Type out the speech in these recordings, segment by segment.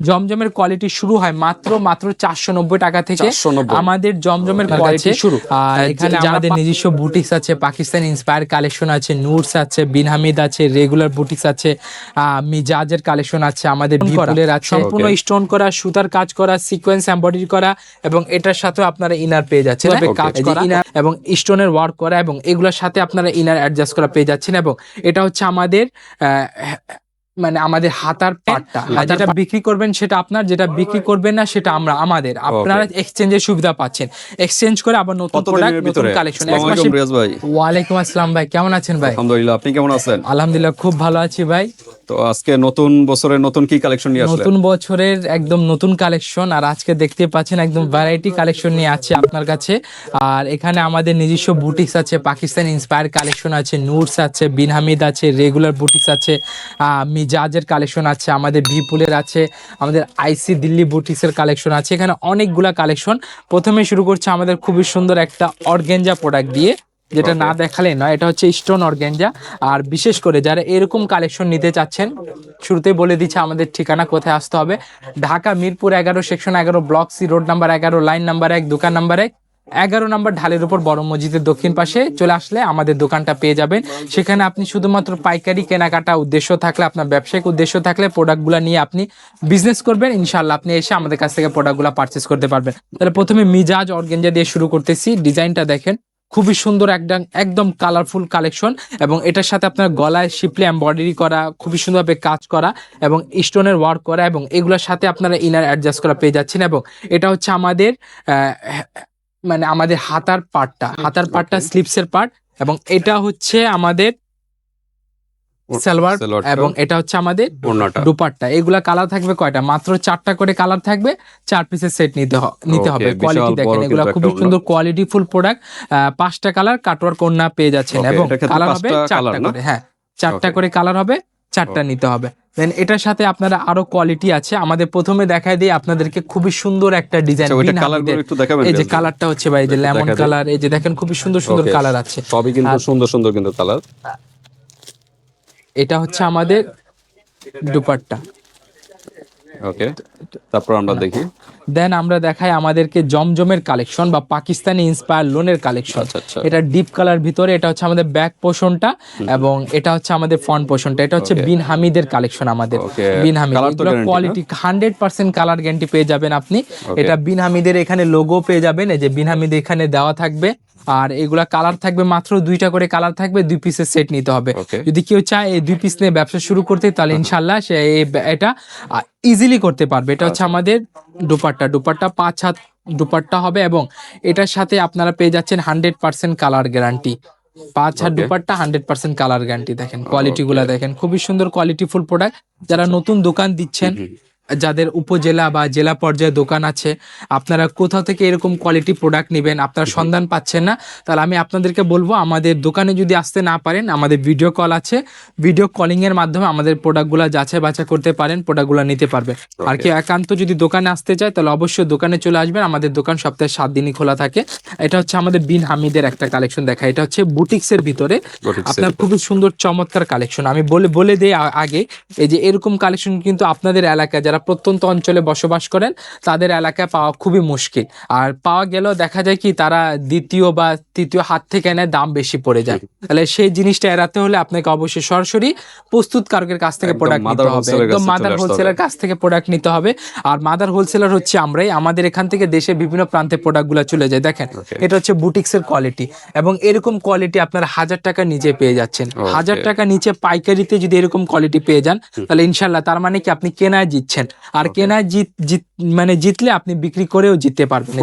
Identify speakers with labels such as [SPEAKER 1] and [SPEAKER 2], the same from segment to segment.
[SPEAKER 1] জমজমের কোয়ালিটি শুরু হয় মাত্র 490 টাকা থেকে। আমাদের জমজমের কোয়ালিটি শুরু। আর এখানে আমাদের নিজস্ব বুটিক্স আছে, পাকিস্তান ইন্সপায়ার কালেকশন আছে, নুরস আছে, বিন হামিদ আছে, রেগুলার বুটিক্স আছে, মিজাজের কালেকশন আছে, আমাদের বিপুলের আছে, সম্পূর্ণ স্টোন করা, সুতার কাজ করা, সিকোয়েন্স এমব্রয়ডারি করা, এবং এটার সাথেও আপনারা ইনার পেয়ে যাচ্ছেন কাজ করা এবং স্টোনের ওয়ার্ক করা, এবং এগুলোর সাথে আপনারা ইনার অ্যাডজাস্ট করা পেয়ে যাচ্ছেন। এবং এটা হচ্ছে আমাদের মানে আমাদের হাতার পাটটা, যেটা বিক্রি করবেন সেটা আপনার, যেটা বিক্রি করবেন না সেটা আমরা আমাদের। আপনারা এক্সচেঞ্জের সুবিধা পাচ্ছেন, এক্সচেঞ্জ করে আবার নতুন প্রোডাক্ট, নতুন কালেকশন। ওয়ালাইকুম আসসালাম ভাই, কেমন আছেন ভাই?
[SPEAKER 2] আলহামদুলিল্লাহ, আপনি কেমন আছেন?
[SPEAKER 1] আলহামদুলিল্লাহ, খুব ভালো আছি ভাই।
[SPEAKER 2] তো আজকে নতুন বছরের নতুন কি কালেকশন নিয়ে আসলেন?
[SPEAKER 1] নতুন বছরের একদম নতুন কালেকশন, আর আজকে দেখতে পাচ্ছেন একদম ভ্যারাইটি কালেকশন নিয়ে আছে আপনার কাছে। আর এখানে আমাদের নিজস্ব বুটিক্স আছে, পাকিস্তান ইন্সপায়ার কালেকশন আছে, নুরস আছে, বিন হামিদ আছে, রেগুলার বুটিক্স আছে, মিজাজের কালেকশন আছে, আমাদের বিপুলের আছে, আমাদের আইসি দিল্লি বুটিক্সের কালেকশন আছে। এখানে অনেকগুলা কালেকশন। প্রথমে শুরু করছে আমাদের খুবই সুন্দর একটা অর্গানজা প্রোডাক্ট দিয়ে, যেটা না দেখালে নয়। এটা হচ্ছে স্টোন অর্গানজা। আর বিশেষ করে যারা এরকম কালেকশন নিতে চাচ্ছেন, শুরুতে বলে দিচ্ছে আমাদের ঠিকানা কোথায় আসতে হবে। Dhaka Mirpur 11 section 11 block C road number 11 line number 1 দোকান নাম্বার 1 11 নম্বর ঢালের উপর বড় মসজিদের দক্ষিণ পাশে চলে আসলে আমাদের দোকানটা পেয়ে যাবেন। সেখানে আপনি শুধুমাত্র পাইকারি কেনাকাটা উদ্দেশ্য থাকলে, আপনার ব্যবসায়িক উদ্দেশ্য থাকলে, প্রোডাক্টগুলো নিয়ে আপনি বিজনেস করবেন, ইনশাআল্লাহ আপনি এসে আমাদের কাছ থেকে প্রোডাক্টগুলো পারচেস করতে পারবেন। তাহলে প্রথমে মিজাজ অর্গানজা দিয়ে শুরু করতেছি। ডিজাইনটা দেখেন, খুবই সুন্দর, একদম কালারফুল কালেকশন, এবং এটার সাথে আপনার গলায় শিপলি এমব্রয়ডারি করা, খুবই সুন্দরভাবে কাজ করা এবং স্টোনের ওয়ার্ক করা, এবং এগুলোর সাথে আপনারা ইনার অ্যাডজাস্ট করা পেয়ে যাচ্ছেন। এবং এটা হচ্ছে আমাদের মানে আমাদের হাতার পার্টটা স্লিপসের পার্ট, এবং এটা হচ্ছে আমাদের সালোয়ার, এবং এটা হচ্ছে আমাদের দুপাট্টা। এগুলা কালার থাকবে কয়টা? মাত্র 4টা করে কালার থাকবে, 4 পিসের সেট নিতে হবে। কোয়ালিটি দেখেন, এগুলা খুবই সুন্দর কোয়ালিটি ফুল প্রোডাক্ট। 5টা কালার কাটওয়ার্ক ওড়না পেয়ে যাচ্ছেন, এবং কালার হবে 4টা করে। হ্যাঁ, 4টা করে কালার হবে, 4টা নিতে হবে। দেন এটার সাথে আপনারা আরো কোয়ালিটি আছে। আমাদের প্রথমে দেখায় দিই আপনাদেরকে খুবই সুন্দর একটা ডিজাইন। এই যে কালারটা হচ্ছে ভাই, যে লেমন কালার, এই যে দেখেন খুবই সুন্দর সুন্দর কালার আছে,
[SPEAKER 2] সবই কিন্তু সুন্দর সুন্দর কিন্তু কালার।
[SPEAKER 1] এটা হচ্ছে আমাদের দুপাট্টা।
[SPEAKER 2] ওকে, তারপর আমরা দেখি।
[SPEAKER 1] দেন আমরা দেখাই আমাদেরকে জমজমের কালেকশন বা পাকিস্তানি ইন্সপায়ার লোনের কালেকশন। এটা ডিপ কালার ভিতরে, এটা হচ্ছে আমাদের ব্যাক পোর্শনটা, এবং এটা হচ্ছে আমাদের ফ্রন্ট পোর্শনটা। এটা হচ্ছে বিন হামিদের কালেকশন। আমাদের বিন হামিদ কোয়ালিটি 100% কালার গ্যারান্টি পেয়ে যাবেন আপনি। এটা বিন হামিদের এখানে লোগো পেয়ে যাবেন, এই যে বিন হামিদ এখানে দেওয়া থাকবে। আর এগুলা কালার থাকবে মাত্র 2টা করে কালার থাকবে, 2 পিসের সেট নিতে হবে। যদি কেউ চায় এই 2 পিস নিয়ে ব্যবসা শুরু করতে, তাহলে ইনশাল্লাহ সে এটা ইজিলি করতে পারবে। এটা হচ্ছে আমাদের দুপাট্টা 5 হাত দুপাট্টা হবে, এবং এটার সাথে আপনারা পেয়ে যাচ্ছেন 100% কালার গ্যারান্টি। 5 হাত দুপাট্টা, 100% কালার গ্যারান্টি। দেখেন কোয়ালিটি গুলা দেখেন, খুবই সুন্দর কোয়ালিটি ফুল প্রোডাক্ট। যারা নতুন দোকান দিচ্ছেন, যাদের উপজেলা বা জেলা পর্যায়ে দোকান আছে, আপনারা কোথাও থেকে এরকম কোয়ালিটি প্রোডাক্ট নেবেন, আপনারা সন্ধান পাচ্ছেন না, তাহলে আমি আপনাদেরকে বলবো আমাদের দোকানে যদি আসতে না পারেন, আমাদের ভিডিও কল আছে, ভিডিও কলিং এর মাধ্যমে আমাদের প্রোডাক্টগুলো যাচাই বাছাই করতে পারেন, প্রোডাক্টগুলো নিতে পারবেন। আর কি একান্ত যদি দোকানে আসতে চায়, তাহলে অবশ্যই দোকানে চলে আসবেন। আমাদের দোকান সপ্তাহে 7 দিনই খোলা থাকে। এটা হচ্ছে আমাদের বিন হামিদের একটা কালেকশন দেখা। এটা হচ্ছে বুটিক্সের ভিতরে আপনার খুবই সুন্দর চমৎকার কালেকশন। আমি বলে দেই আগে, এই যে এরকম কালেকশন কিন্তু আপনাদের এলাকায় যারা প্রত্যন্ত অঞ্চলে বসবাস করেন, তাদের এলাকায় পাওয়া খুবই মুশকিল। আর পাওয়া গেলেও দেখা যায় কি, তারা দ্বিতীয় বা তৃতীয় হাত থেকে এনে দাম বেশি পড়ে যায়। তাহলে সেই জিনিসটা এড়াতে হলে আপনাকে অবশ্যই সরাসরি প্রস্তুতকারকের কাছ থেকে প্রোডাক্ট নিতে হবে, একদম মাদার হোলসেলার কাছ থেকে প্রোডাক্ট নিতে হবে। আর মাদার হোলসেলার হচ্ছে আমরাই। আমাদের এখান থেকে দেশের বিভিন্ন প্রান্তে প্রোডাক্টগুলো চলে যায়। দেখেন এটা হচ্ছে বুটিক্সের কোয়ালিটি, এবং এরকম কোয়ালিটি আপনারা 1000 টাকা নিচে পেয়ে যাচ্ছেন। 1000 টাকা নিচে পাইকারিতে যদি এরকম কোয়ালিটি পেয়ে যান, তাহলে ইনশাল্লাহ তার মানে কি আপনি কেনায় জিতছেন। আর কেনায় মানে জিতলে আপনি বিক্রি করেও জিততে পারবেন।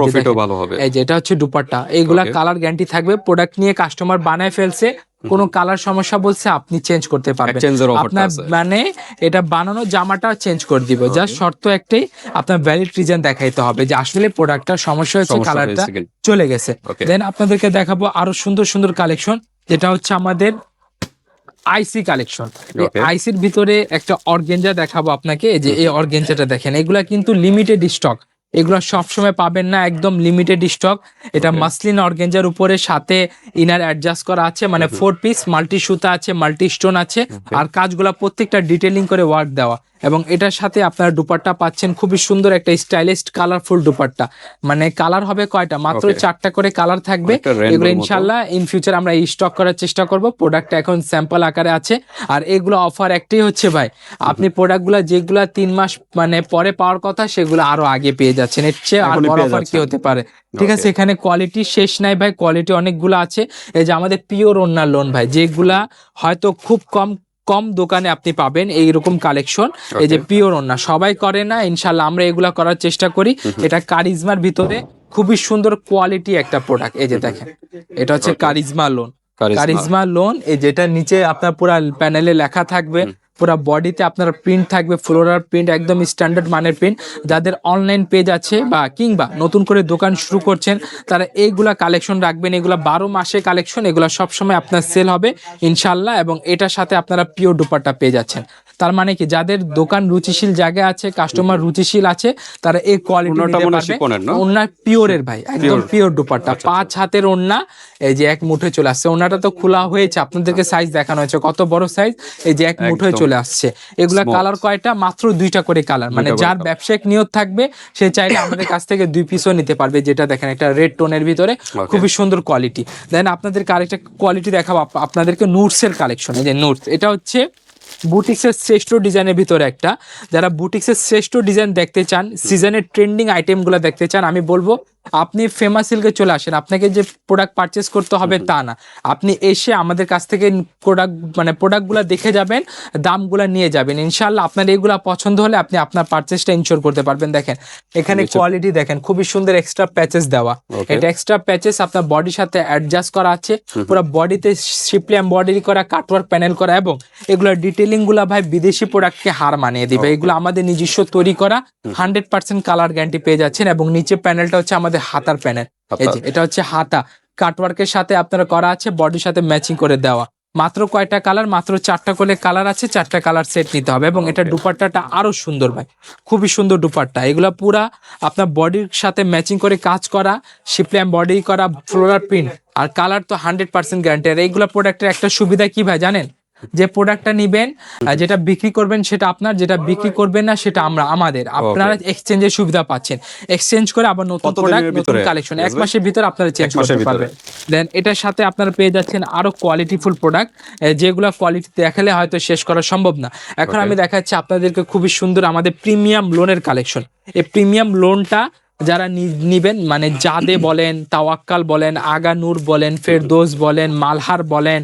[SPEAKER 1] এই যে এটা হচ্ছে দুপাট্টা, এইগুলা কালার গ্যারান্টি থাকবে। প্রোডাক্ট নিয়ে কাস্টমার বানায় ফেলছে, কোনো কালার সমস্যা বলছে, আপনি চেঞ্জ করতে পারবেন। আপনার মানে এটা বানানো জামাটা চেঞ্জ করে দিব, জাস্ট শর্ত একটাই, আপনার ভ্যালিড রিজন দেখাইতে হবে যে আসলে প্রোডাক্টটার সমস্যা হচ্ছে, কালারটা চলে গেছে। দেন আপনাদেরকে দেখাবো আরো সুন্দর সুন্দর কালেকশন, যেটা হচ্ছে আমাদের আইসি কালেকশন। আইসির ভিতরে একটা অর্গানজা দেখাবো আপনাকে। এই যে এই অর্গানজাটা দেখেন, এগুলা কিন্তু লিমিটেড স্টক, এগুলো সবসময় পাবেন না, একদম লিমিটেড স্টক। এটা মাসলিন অর্গানজার উপরে সাথে ইনার অ্যাডজাস্ট করা আছে, মানে 4 পিস মাল্টি সুতা আছে, মাল্টি স্টোন আছে, আর কাজগুলা প্রত্যেকটা ডিটেইলিং করে ওয়ার্ক দেওয়া। এবং এটার সাথে আপনারা দুপাট্টা পাচ্ছেন খুবই সুন্দর একটা স্টাইলিশ কালারফুল দুপাট্টা, মানে কালার হবে কয়টা, মাত্র
[SPEAKER 2] Okay.
[SPEAKER 1] 4টা করে কালার থাকবে।
[SPEAKER 2] অনেকটা rainbow
[SPEAKER 1] এগুলো
[SPEAKER 2] মতো।
[SPEAKER 1] ইনশাল্লাহ ইন ফিউচার আমরা স্টক করার চেষ্টা করব। প্রোডাক্ট এখন স্যাম্পল আকারে আছে, আর এগুলো অফার একটাই হচ্ছে ভাই, আপনি প্রোডাক্টগুলো যেগুলো 3 মাস মানে পরে পাওয়ার কথা সেগুলো আরো আগে পেয়ে যাচ্ছেন, এর চেয়ে আর
[SPEAKER 2] এখনই
[SPEAKER 1] বড়
[SPEAKER 2] পেয়ে
[SPEAKER 1] অফার কি
[SPEAKER 2] যাচ্ছেন।
[SPEAKER 1] হতে পারে। ঠিক আছে,
[SPEAKER 2] Okay.
[SPEAKER 1] এখানে কোয়ালিটি শেষ নাই ভাই, কোয়ালিটি অনেকগুলো আছে। এই যে আমাদের পিওর ওন্না লোন ভাই, যেগুলা হয়তো খুব কম কম দোকানে আপনি পাবেন এইরকম কালেকশন। এই যে
[SPEAKER 2] Okay.
[SPEAKER 1] পিওর ওন্না সবাই করে না, ইনশাল্লাহ আমরা এগুলা করার চেষ্টা করি। এটা কারিজমার ভিতরে খুবই সুন্দর কোয়ালিটি একটা প্রোডাক্ট। এই যে দেখেন, এটা হচ্ছে
[SPEAKER 2] Okay.
[SPEAKER 1] Charisma loan.
[SPEAKER 2] Charisma.
[SPEAKER 1] Charisma loan, এই যেটা নিচে আপনার পুরা প্যানেলে লেখা থাকবে, পুরা বডিতে আপনার প্রিন্ট থাকবে, ফ্লোরাল প্রিন্ট, একদম স্ট্যান্ডার্ড মানের প্রিন্ট। যাদের অনলাইন পেজ আছে বা কিংবা নতুন করে দোকান শুরু করছেন, তারা এইগুলা কালেকশন রাখবেন। এগুলা 12 মাসে কালেকশন, এগুলা সবসময় আপনার সেল হবে ইনশাল্লাহ। এবং এটার সাথে আপনারা পিওর দুপাট্টা পেয়ে যাচ্ছেন। তার মানে কি, যাদের দোকান রুচিশীল জায়গা আছে, কাস্টমার রুচিশীল আছে, তারা এই কোয়ালিটি
[SPEAKER 2] ওন্নাটা
[SPEAKER 1] নিতে
[SPEAKER 2] মনে হয়
[SPEAKER 1] পারবে।
[SPEAKER 2] শিফনের, না?
[SPEAKER 1] ওন্না পিওরের ভাই, একদম
[SPEAKER 2] Pure।
[SPEAKER 1] পিওর দুপাট্টা, 5 হাতের ওন্না। এই যে এক মুঠে চলে আসছে, ওন্নাটা তো খোলা হয়েছে, আপনাদেরকে সাইজ দেখানো হয়েছে কত বড় সাইজ। এই যে এক মুঠোয়
[SPEAKER 2] একদম।
[SPEAKER 1] চলে আসছে। এগুলা
[SPEAKER 2] Smooth।
[SPEAKER 1] কালার কয়টা, মাত্র 2টা করে কালার, মানে
[SPEAKER 2] 2টা করে
[SPEAKER 1] যার
[SPEAKER 2] colour।
[SPEAKER 1] ব্যবসায়িক নিয়ত থাকবে সে চাইলে আমাদের কাছ থেকে 2 পিসও নিতে পারবে। যেটা দেখেন, একটা রেড টোনের ভিতরে
[SPEAKER 2] Okay।
[SPEAKER 1] খুবই সুন্দর কোয়ালিটি। দেন আপনাদেরকে আরেকটা কোয়ালিটি দেখাবো, আপনাদেরকে নুটসের কালেকশন। এই যে নুটস, এটা হচ্ছে বুটিক্সের শ্রেষ্ঠ ডিজাইনের ভিতরে একটা। যারা বুটিক্সের শ্রেষ্ঠ ডিজাইন দেখতে চান, সিজনের ট্রেন্ডিং আইটেমগুলো দেখতে চান, আমি বলবো আপনি ফেমাস সিল্কে চলে আসেন। আপনাকে যে প্রোডাক্ট পারচেস করতে হবে তা না, আপনি এসে আমাদের কাছ থেকে প্রোডাক্টগুলো দেখে যাবেন, দামগুলো নিয়ে যাবেন। ইনশাল্লাহ আপনার এগুলা পছন্দ হলে আপনি আপনার পারচেসটা ইনশিওর করতে পারবেন। দেখেন এখানে কোয়ালিটি দেখেন, খুবই সুন্দর এক্সট্রা প্যাচেস দেওয়া।
[SPEAKER 2] Okay।
[SPEAKER 1] এটা এক্সট্রা প্যাচেস আপনার বডির সাথে অ্যাডজাস্ট করা আছে, পুরো বডিতে শিপলি এমব্রয়ডারি করা, কাটওয়ার্ক প্যানেল করা, এবং এগুলোর ডিটেলিং গুলা ভাই বিদেশি প্রোডাক্টকে হার মানিয়ে দিবে। এগুলো আমাদের নিজস্ব তৈরি করা, 100% কালার গ্যারান্টি পেয়ে যাচ্ছেন। এবং নিচে প্যানেলটা হচ্ছে আমাদের হাতার প্যানেল। এই যে এটা হচ্ছে হাতা, কাটওয়ার্কের সাথে আপনারা করা আছে, বডির সাথে ম্যাচিং করে দেওয়া। মাত্র কয়টা কালার, মাত্র 4টা করে কালার আছে, 4টা কালার সেট নিতে হবে। এবং এটা দুপাট্টাটা আরো সুন্দর ভাই, খুবই সুন্দর দুপাট্টা। এগুলা পুরা আপনার বডির সাথে ম্যাচিং করে কাজ করা, শিপলি এমব্রয়ডারি করা, ফ্লোরাল প্রিন্ট, আর কালার তো 100% গ্যারান্টি। আর এইগুলা প্রোডাক্টের একটা সুবিধা কি ভাই জানেন, যে প্রোডাক্টটা নিবেন, যেটা বিক্রি করবেন সেটা আপনার, যেটা বিক্রি করবেন না সেটা আমাদের। আপনারা এক্সচেঞ্জের সুবিধা পাচ্ছেন, এক্সচেঞ্জ করে আবার নতুন
[SPEAKER 2] কতদিনের
[SPEAKER 1] প্রোডাক্ট, নতুন
[SPEAKER 2] ভিতরে?
[SPEAKER 1] কালেকশন 1 মাসের ভিতরে আপনারা চেঞ্জ
[SPEAKER 2] 1 মাসের
[SPEAKER 1] করতে
[SPEAKER 2] ভিতরে।
[SPEAKER 1] পারবেন। দেন এটার সাথে আপনারা পেয়ে যাচ্ছেন আরো কোয়ালিটিফুল প্রোডাক্ট, যেগুলো কোয়ালিটি দেখালে হয়তো শেষ করা সম্ভব না। এখন
[SPEAKER 2] Okay।
[SPEAKER 1] আমি দেখাচ্ছি আপনাদেরকে খুবই সুন্দর আমাদের প্রিমিয়াম লোনের কালেকশন। এই প্রিমিয়াম লোনটা যারা নিবেন, মানে জাদে বলেন, তাওয়াক্কাল বলেন, আগা নূর বলেন, ফেরদৌস বলেন, মালহার বলেন,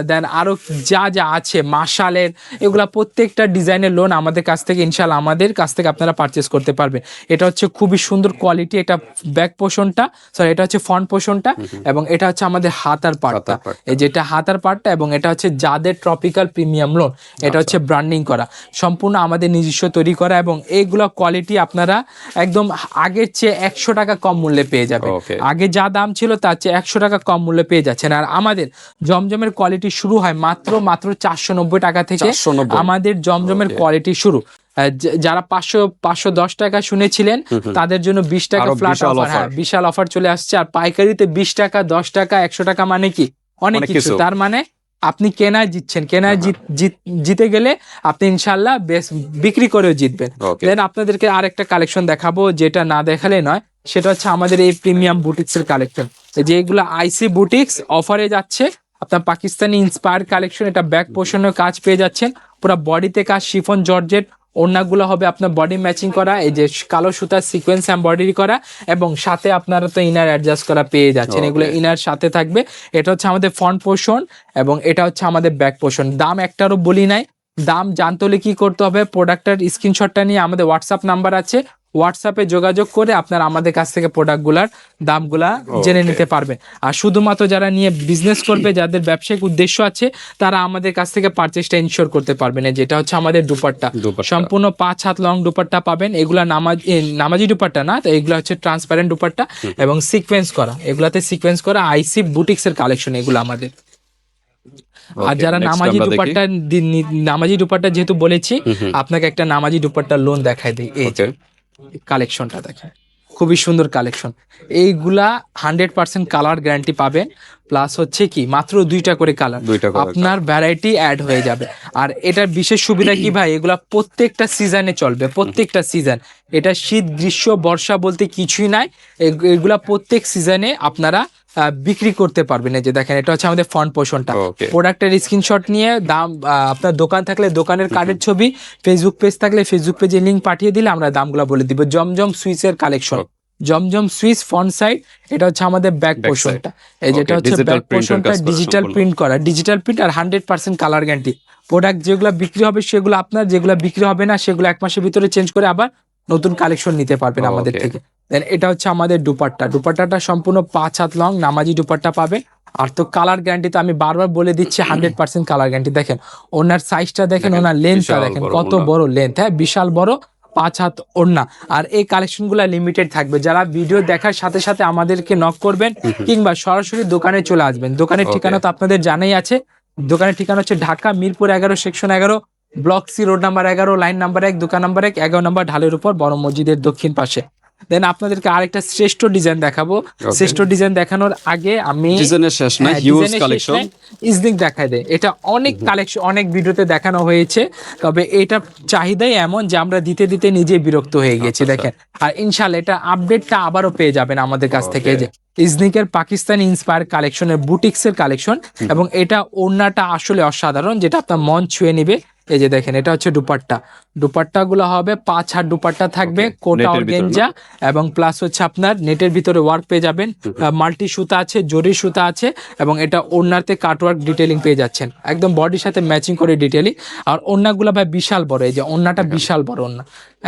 [SPEAKER 1] দেন আরো যা যা আছে, মাশালের, এগুলা প্রত্যেকটা ডিজাইনের লোন আমাদের কাছ থেকে ইনশাল্লাহ আমাদের কাছ থেকে আপনারা পারচেস করতে পারবেন। এটা হচ্ছে খুবই সুন্দর কোয়ালিটি। এটা ব্যাক পোর্শনটা, সরি এটা হচ্ছে ফ্রন্ট পোর্শনটা, এবং এটা হচ্ছে আমাদের হাতার পার্টটা।
[SPEAKER 2] হাতার part।
[SPEAKER 1] এই যেটা হাতার পার্টটা, এবং এটা হচ্ছে যাদের ট্রপিক্যাল প্রিমিয়াম লোন, এটা হচ্ছে ব্র্যান্ডিং করা, সম্পূর্ণ আমাদের নিজস্ব তৈরি করা। এবং এইগুলো কোয়ালিটি আপনারা একদম আগের চেয়ে 100 টাকা কম মূল্যে পেয়ে যাবেন।
[SPEAKER 2] Okay।
[SPEAKER 1] আগে যা দাম ছিল তার চেয়ে 100 টাকা কম মূল্যে পেয়ে যাচ্ছেন। আর আমাদের জমজমের কোয়ালিটি শুরু হয় মাত্র 490 টাকা থেকে।
[SPEAKER 2] 490?
[SPEAKER 1] আমাদের জমজমের
[SPEAKER 2] Okay।
[SPEAKER 1] কোয়ালিটি শুরু। যারা 510 টাকা শুনেছিলেন তাদের জন্য 20 টাকা
[SPEAKER 2] আরো
[SPEAKER 1] ফ্ল্যাট
[SPEAKER 2] বিশাল
[SPEAKER 1] অফার, হ্যাঁ
[SPEAKER 2] offer।
[SPEAKER 1] বিশাল অফার চলে আসছে। আর পাইকারিতে 20 টাকা, 10 টাকা, 100 টাকা, মানে কি অনেক
[SPEAKER 2] অনেক
[SPEAKER 1] কিছু।
[SPEAKER 2] কিছু।
[SPEAKER 1] তার মানে আপনি কেনায় জিতছেন, কেনায় জিতে গেলে আপনি ইনশাল্লাহ বেশ বিক্রি করেও জিতবেন।
[SPEAKER 2] Okay।
[SPEAKER 1] দেন আপনাদেরকে আরেকটা কালেকশন দেখাবো, যেটা না দেখালে নয়, সেটা হচ্ছে আমাদের এই প্রিমিয়াম বুটিক্স এর কালেকশন। যেগুলো আইসি বুটিক্স অফারে যাচ্ছে, আপনার পাকিস্তানি ইন্সপায়ার কালেকশন। এটা ব্যাক পোর্শনের কাজ পেয়ে যাচ্ছেন, পুরো বডিতে কাজ, শিফন জর্জেট। ওড়নাগুলো হবে আপনার বডি ম্যাচিং করা, এই যে কালো সুতার সিকোয়েন্স এমব্রয়ডারি করা, এবং সাথে আপনারা তো ইনার অ্যাডজাস্ট করা পেয়ে যাচ্ছেন। এগুলো
[SPEAKER 2] Okay।
[SPEAKER 1] ইনার সাথে থাকবে। এটা হচ্ছে আমাদের ফ্রন্ট পোর্শন, এবং এটা হচ্ছে আমাদের ব্যাক পোর্শন। দাম একটারও বলি নাই, দাম জানতে হলে কি করতে হবে, প্রোডাক্টের স্ক্রিনশটটা নিয়ে আমাদের হোয়াটসঅ্যাপ নাম্বার আছে, হোয়াটসঅ্যাপে যোগাযোগ করে আপনারা আমাদের কাছ থেকে প্রোডাক্টগুলার দামগুলা জেনে
[SPEAKER 2] Okay।
[SPEAKER 1] নিতে পারবেন। আর শুধুমাত্র যারা নিয়ে বিজনেস করবে, যাদের ব্যবসায়িক উদ্দেশ্য আছে, তারা আমাদের কাছ থেকে পারচেসটা ইনশিওর করতে পারবেন। যেটা হচ্ছে আমাদের দুপাট্টা, সম্পূর্ণ 5 হাত লং দুপাট্টা পাবেন। এগুলা নামাজি দুপাট্টা না, তো এগুলা হচ্ছে ট্রান্সপারেন্ট দুপাট্টা এবং সিকোয়েন্স করা। এগুলাতে সিকোয়েন্স করা আইসি বুটিক্স এর কালেকশন এগুলো আমাদের। আর
[SPEAKER 2] Okay,
[SPEAKER 1] যারা
[SPEAKER 2] next
[SPEAKER 1] নামাজি
[SPEAKER 2] আমরা দেখি।
[SPEAKER 1] দুপাট্টা যেহেতু বলেছি, আপনাকে একটা নামাজি দুপাট্টা লোন দেখাই দিই। এই
[SPEAKER 2] Okay।
[SPEAKER 1] কালেকশনটা দেখেন, খুবই সুন্দর কালেকশন। এইগুলা 100% কালার গ্যারান্টি পাবেন, প্লাস হচ্ছে কি মাত্র 2টা করে কালার, আপনার ভ্যারাইটি অ্যাড হয়ে যাবে। আর এটার বিশেষ সুবিধা কি ভাই, এগুলা প্রত্যেকটা সিজনে চলবে, প্রত্যেকটা সিজন। এটা শীত গ্রীষ্ম বর্ষা বলতে কিছুই নাই, এগুলা প্রত্যেক সিজনে আপনারা বিক্রি করতে পারবেন। এই যে দেখেন, এটা হচ্ছে আমাদের ফ্রন্ট পোর্শনটা। প্রোডাক্টের স্ক্রিনশট নিয়ে দাম, আপনার দোকান থাকলে দোকানের কার্ডের ছবি, ফেসবুক পেজ থাকলে ফেসবুক পেজে লিঙ্ক পাঠিয়ে দিলে আমরা দামগুলো বলে দিব। জমজম সুইচের কালেকশন, জমজম সুইচ ফ্রন্ট সাইড, এটা হচ্ছে আমাদের ব্যাক পোর্শনটা। এই যেটা হচ্ছে ব্যাক পোর্শনটা ডিজিটাল প্রিন্ট করা, ডিজিটাল প্রিন্ট আর 100% কালার গ্যারান্টি। প্রোডাক্ট যেগুলো বিক্রি হবে সেগুলো আপনার, যেগুলো বিক্রি হবে না সেগুলো 1 মাসের ভিতরে চেঞ্জ করে আবার নতুন কালেকশন নিতে পারবেন আমাদের থেকে। দেন এটা হচ্ছে আমাদের দুপাট্টা, দুপাট্টাটা সম্পূর্ণ 5 হাত লং নামাজি দুপাট্টা পাবে। আর তো কালার গ্যারান্টি তো আমি বারবার বলে দিচ্ছি, 100% কালার গ্যারান্টি। দেখেন ওনার সাইজটা দেখেন, ওনার লেন্থটা দেখেন কত বড় লেন্থ, হ্যাঁ বিশাল বড়, 5 হাত ওড়না। আর এই কালেকশনগুলো লিমিটেড থাকবে, যারা ভিডিও দেখার সাথে সাথে আমাদেরকে নক করবেন কিংবা সরাসরি দোকানে চলে আসবেন। দোকানের ঠিকানা তো আপনাদের জানাই আছে, দোকানের ঠিকানা হচ্ছে Dhaka Mirpur 11 section 11 block C road number 11 line number 1 দোকান নাম্বার 1 11 নম্বর ঢালের উপর বড় মসজিদের দক্ষিণ পাশে। দেন আপনাদেরকে আরেকটা শ্রেষ্ঠ ডিজাইন দেখাবো। শ্রেষ্ঠ ডিজাইন দেখানোর আগে আমি
[SPEAKER 2] ডিজাইনের শেষ না, হিউজ কালেকশন
[SPEAKER 1] ইজনিক দেখাই দেয়। এটা অনেক কালেকশন, অনেক ভিডিওতে দেখানো হয়েছে, তবে এটা চাহিদাই এমন যে আমরা দিতে দিতে নিজে বিরক্ত হয়ে গেছি। দেখেন, আর ইনশাআল্লাহ এটা আপডেটটা আবারও পেয়ে যাবেন আমাদের কাছ থেকে। যে ইজনিকের পাকিস্তানি ইন্সপায়ার কালেকশনের বুটিক্সের কালেকশন, এবং এটা ওড়নাটা আসলে অসাধারণ, যেটা আপনার মন ছুঁয়ে নিবে। এই যে দেখেন, এটা হচ্ছে দুপাট্টা, দুপাট্টা গুলো হবে 5 হাত দুপাট্টা থাকবে, কোটা অর্গানজা এবং প্লাস হচ্ছে আপনার নেটের ভিতরে ওয়ার্ক পেয়ে যাবেন, মাল্টি সুতা আছে, জরি সুতা আছে, এবং এটা ওড়নাতে কাটওয়ার্ক ডিটেইলিং পেয়ে যাচ্ছেন, একদম বডির সাথে ম্যাচিং করে ডিটেইলিং। আর ওড়নাগুলো ভাই বিশাল বড়, এই যে ওড়নাটা বিশাল বড় ওড়না,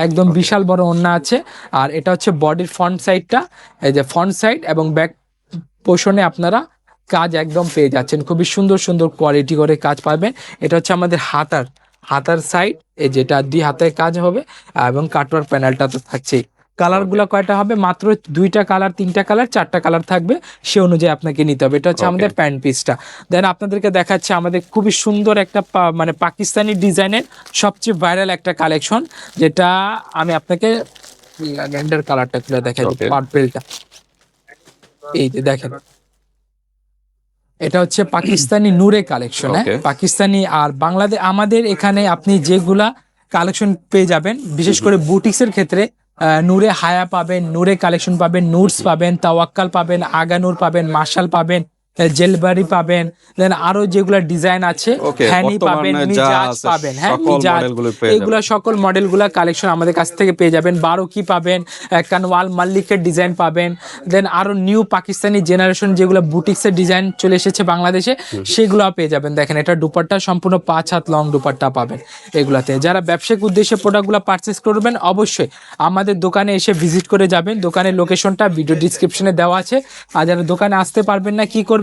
[SPEAKER 1] একদম বিশাল বড় ওড়না আছে। আর এটা হচ্ছে বডির ফ্রন্ট সাইডটা, এই যে ফ্রন্ট সাইড এবং ব্যাক পোর্শনে আপনারা কাজ একদম পেয়ে যাচ্ছেন, খুবই সুন্দর সুন্দর কোয়ালিটি করে কাজ পাবেন। এটা হচ্ছে আমাদের হাতার সাইড, এই যেটা 2 হাতে কাজ হবে, এবং কাটওয়ার্ক প্যানেলটা তো থাকছেই। কালার গুলা কয়টা হবে, মাত্র 2টা কালার, 3টা কালার, 4টা কালার থাকবে, সে অনুযায়ী আপনাকে নিতে হবে। এটা হচ্ছে আমাদের প্যান্ট পিসটা। দেন আপনাদেরকে দেখাচ্ছে আমাদের খুবই সুন্দর একটা মানে পাকিস্তানি ডিজাইনের সবচেয়ে ভাইরাল একটা কালেকশন, যেটা আমি আপনাকে ল্যাভেন্ডার কালারটা তুলে দেখাই, পার্পলটা। এই যে দেখেন, এটা হচ্ছে পাকিস্তানি নূরে কালেকশন, পাকিস্তানি আর বাংলাদেশ। আমাদের এখানে আপনি যেগুলা কালেকশন পেয়ে যাবেন, বিশেষ করে বুটিক্সের ক্ষেত্রে নূরে হায়া পাবেন, নূরে কালেকশন পাবেন, নুরস পাবেন, তাওয়াক্কাল পাবেন, আগানুর পাবেন, মার্শাল পাবেন, জেলবারি পাবেন। দেন আরো যেগুলা ডিজাইন আছে, হ্যানি পাবেন, মিজাজ পাবেন, হ্যাঁ মিজাজ, এগুলা সকল মডেলগুলা কালেকশন আমাদের কাছ থেকে পেয়ে যাবেন। বারোকি পাবেন, কানওয়াল মাল্লিকের ডিজাইন পাবেন। দেন আরো নিউ পাকিস্তানি জেনারেশন যেগুলো বুটিক্সের ডিজাইন চলে এসেছে বাংলাদেশে, সেগুলো পেয়ে যাবেন। দেখেন, এটা দুপাট্টা সম্পূর্ণ 5 হাত লং দুপাট্টা পাবেন এগুলাতে। যারা ব্যবসায়িক উদ্দেশ্যে প্রোডাক্টগুলো পারচেস করবেন, অবশ্যই আমাদের দোকানে এসে ভিজিট করে যাবেন। দোকানের লোকেশনটা ভিডিও ডিসক্রিপশনে দেওয়া আছে। আর যারা দোকানে আসতে পারবেন না, কি করবেন,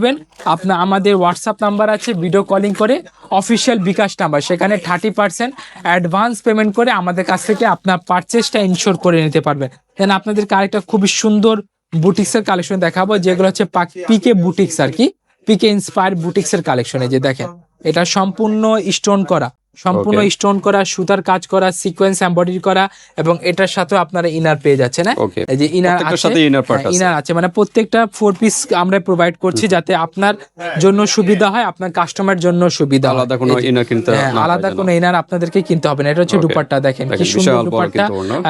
[SPEAKER 1] আপনার আমাদের হোয়াটসঅ্যাপ নাম্বার আছে, ভিডিও কলিং করে অফিসিয়াল বিকাশ নাম্বার, সেখানে 30% অ্যাডভান্স পেমেন্ট করে আমাদের কাছ থেকে আপনার পারচেসটা ইনশিওর করে নিতে পারবেন। দেন আপনাদেরকে আরেকটা খুবই সুন্দর বুটিক্সের কালেকশন দেখাবো, যেগুলো হচ্ছে পিকে বুটিক্স আর কি, পিকে ইন্সপায়ার বুটিক্সের কালেকশনে। যে দেখেন, এটা সম্পূর্ণ স্টোন করা, সম্পূর্ণ স্টোন করা, সুতার কাজ করা, সিকোয়েন্স এমব্রয়ডারি করা, এবং এটার সাথে আপনারা ইনার পেয়ে যাচ্ছেন। এই যে ইনার আছে, মানে প্রত্যেকটা 4 পিস আমরা প্রোভাইড করছি, যাতে আপনার জন্য সুবিধা হয়, আপনার কাস্টমার জন্য সুবিধা হয়।
[SPEAKER 2] আলাদা কোনো ইনার কিনতে হবে না,
[SPEAKER 1] আলাদা কোনো ইনার আপনাদেরকে কিনতে হবে না। এটা হচ্ছে দুপাট্টা, দেখেন কি সুন্দর দুপাট্টা,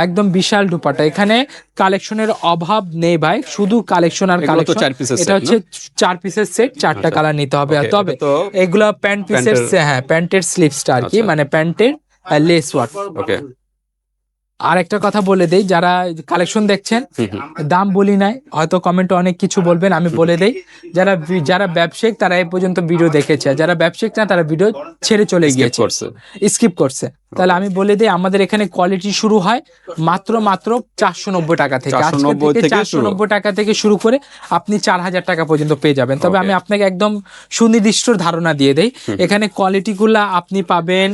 [SPEAKER 1] একদম বিশাল দুপাট্টা। এখানে কালেকশনের অভাব নেই ভাই, শুধু কালেকশন আর কালেকশন। এটা হচ্ছে 4 পিসের সেট, 4টা কালার নিতে হবে। তবে এগুলা প্যান্ট পিসের, হ্যাঁ প্যান্টের স্লিভসটা আর কি, মানে প্যান্টের লেস ওয়ার্ক। আর একটা কথা বলে দেই, যারা কালেকশন দেখছেন, দাম বলি নাই, হয়তো কমেন্টে অনেক কিছু বলবেন, আমি বলে দেই, যারা ব্যবসায়িক তারা এই পর্যন্ত ভিডিও দেখেছে, যারা ব্যবসায়িক না তারা ভিডিও ছেড়ে চলে গিয়েছে, স্কিপ করছে। তাহলে আমি বলে দিই, আমাদের এখানে কোয়ালিটি শুরু হয় মাত্র 490 টাকা থেকে। আজকে থেকে 490 টাকা থেকে শুরু করে আপনি 4000 টাকা পর্যন্ত পেয়ে যাবেন। তবে আমি আপনাকে একদম সুনির্দিষ্ট ধারণা দিয়ে দেই, এখানে কোয়ালিটিগুলা আপনি পাবেন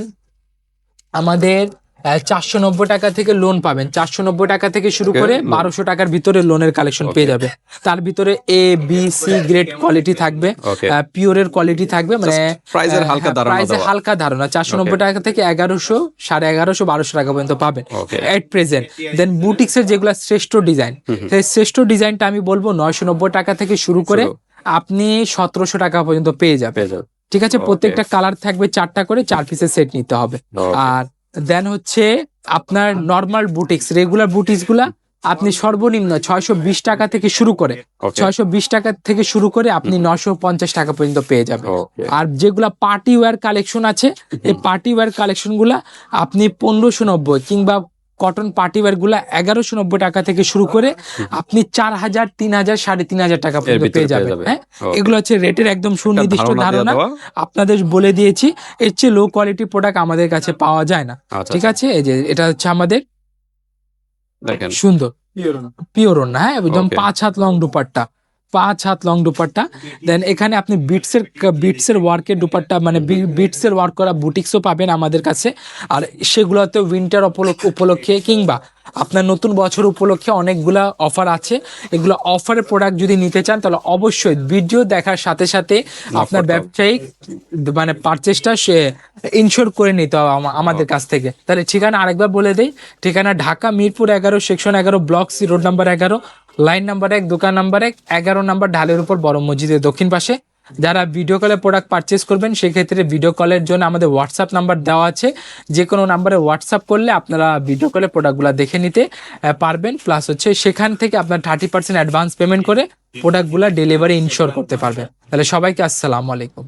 [SPEAKER 1] আমাদের 490 টাকা থেকে লোন পাবেন। 490 টাকা থেকে শুরু করে 1200 টাকার ভিতরে লোনের কালেকশন পেয়ে যাবে। তার ভিতরে A B C grade quality থাকবে, পিওরের কোয়ালিটি থাকবে, মানে
[SPEAKER 2] প্রাইজের
[SPEAKER 1] হালকা ধারণা 490 টাকা থেকে 1100, 1150, 1200 টাকা পর্যন্ত পাবেন এট প্রেজেন্ট। দেন বুটিক্সের যেগুলো শ্রেষ্ঠ ডিজাইন, সেই শ্রেষ্ঠ ডিজাইনটা আমি বলবো 990 টাকা থেকে শুরু করে আপনি 1700 টাকা পর্যন্ত পেয়ে যাবেন। ঠিক আছে, প্রত্যেকটা কালার থাকবে 4টা করে, 4 পিসের সেট নিতে হবে। আর দেন হচ্ছে আপনার নর্মাল বুটিক্স, রেগুলার বুটিক্স গুলা আপনি সর্বনিম্ন 620 টাকা থেকে শুরু করে 620 টাকা থেকে শুরু করে আপনি 950 টাকা পর্যন্ত পেয়ে যাবেন। আর যেগুলা পার্টি ওয়্যার কালেকশন আছে, এই পার্টি ওয়্যার কালেকশন গুলা আপনি 1590 কিংবা কটন পার্টি ওয়্যার গুলা 1190 টাকা থেকে শুরু করে আপনি 4000, 3000, 3500 টাকা পর্যন্ত পেয়ে যাবেন। হ্যাঁ, এগুলো হচ্ছে রেটের একদম সুনির্দিষ্ট ধারণা আপনাদের বলে দিয়েছি। এর চেয়ে লো কোয়ালিটি প্রোডাক্ট আমাদের কাছে পাওয়া যায় না। ঠিক আছে, এই যে এটা হচ্ছে আমাদের সুন্দর পিওর ওড়না, হ্যাঁ, একদম 5 হাত লং দুপাট্টা, 5 হাত লং দুপাট্টা। দেন এখানে আপনি বিটসের ওয়ার্কের দুপাট্টা, মানে বিটসের ওয়ার্ক করা বুটিক্সও পাবেন আমাদের কাছে। আর সেগুলোতে উইন্টার উপলক্ষে কিংবা আপনার নতুন বছর উপলক্ষে অনেকগুলা অফার আছে। এগুলো অফারের প্রোডাক্ট যদি নিতে চান তাহলে অবশ্যই ভিডিও দেখার সাথে সাথে আপনার ব্যবসায়িক মানে পারচেসটা ইনশোর করে নিতে হবে আমাদের কাছ থেকে। তাহলে ঠিকানা আরেকবার বলে দেই, ঠিকানা Dhaka Mirpur 11, section 11, block C, road number 11, line number 1, দোকান নাম্বার 1, 11 নাম্বার ঢালের উপর, বড় মসজিদের দক্ষিণ পাশে। যারা ভিডিও কলে প্রোডাক্ট পারচেস করবেন সেক্ষেত্রে ভিডিও কলের জন্য আমাদের হোয়াটসঅ্যাপ নাম্বার দেওয়া আছে। যে কোনো নাম্বারে হোয়াটসঅ্যাপ করলে আপনারা ভিডিও কলে প্রোডাক্টগুলো দেখে নিতে পারবেন। প্লাস হচ্ছে সেখান থেকে আপনার 30% অ্যাডভান্স পেমেন্ট করে প্রোডাক্টগুলো ডেলিভারি ইনশোর করতে পারবেন। তাহলে সবাইকে আসসালামু আলাইকুম।